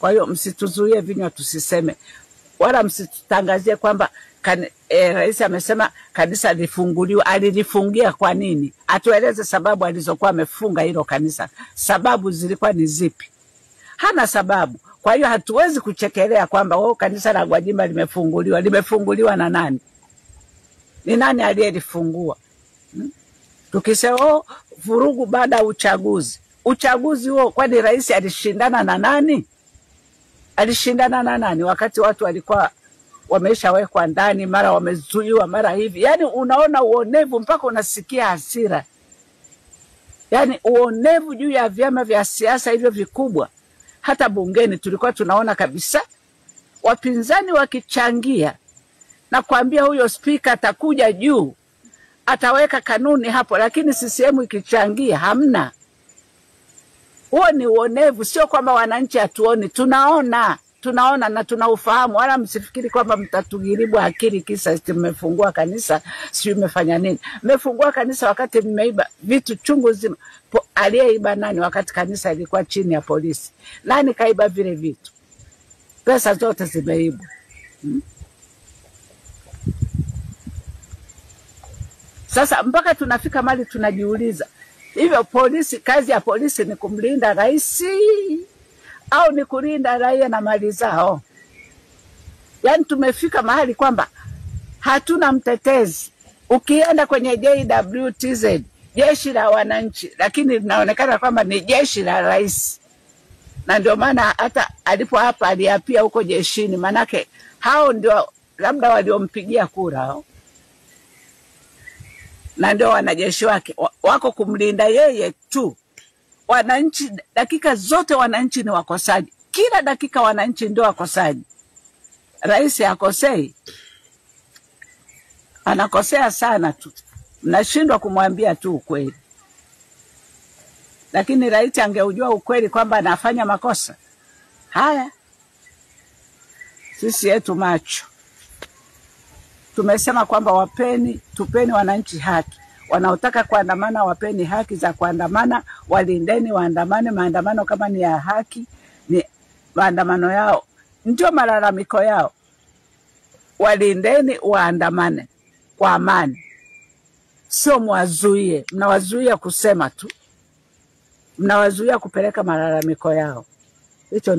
Kwa hiyo msituzuie vinywa tusiseme, wala msitutangazie kwamba rais amesema kanisa lifunguliwa. Alilifungia kwa nini? Atueleze sababu alizokuwa amefunga hilo kanisa. Sababu zilikuwa ni zipi? Hana sababu. Kwa hiyo hatuwezi kuchekelea kwamba kanisa la Gwajima limefunguliwa. Limefunguliwa na nani? Ni nani aliyelifungua? Tukisema vurugu baada ya uchaguzi. Uchaguzi huo kwani rais alishindana na nani? Alishindana na nani wakati watu walikuwa wameshawekwa ndani, mara wamezuiwa, mara hivi? Yani unaona uonevu mpaka unasikia hasira. Yani uonevu juu ya vyama vya siasa hivyo vikubwa. Hata bungeni tulikuwa tunaona kabisa wapinzani wakichangia na kuambia huyo spika atakuja juu, ataweka kanuni hapo, lakini CCM ikichangia hamna. Huo ni uonevu, sio kwamba wananchi hatuoni, tunaona na tunaufahamu. Wala msifikiri kwamba mtatugiribu akili kisa mmefungua kanisa, sio mmefanya nini. Mmefungua kanisa wakati mmeiba vitu chungu zima. Aliyeiba nani wakati kanisa ilikuwa chini ya polisi? Nani kaiba vile vitu? Pesa zote zimeibwa. Sasa mpaka tunafika mali tunajiuliza, hivyo polisi, kazi ya polisi ni kumlinda rais au ni kulinda raia na mali zao? Yani tumefika mahali kwamba hatuna mtetezi. Ukienda kwenye JWTZ, jeshi la wananchi, lakini linaonekana kwamba ni jeshi la rais. Na ndio maana hata alipo hapa aliapia huko jeshini, manake hao ndio labda waliompigia kura hao. Na ndio wanajeshi wake wako kumlinda yeye tu. Wananchi dakika zote wananchi ni wakosaji. Kila dakika wananchi ndio wakosaji. Rais hakosei. Anakosea sana tu. Mnashindwa kumwambia tu ukweli. Lakini rais angeujua ukweli kwamba anafanya makosa. Haya. Sisi yetu macho. Tumesema kwamba tupeni wananchi haki. Wanaotaka kuandamana wapeni haki za kuandamana, walindeni waandamane. Maandamano kama ni ya haki, ni maandamano yao, ndio malalamiko yao. Walindeni waandamane kwa amani. Sio mwazuie, mnawazuia kusema tu. Mnawazuia kupeleka malalamiko yao. Hicho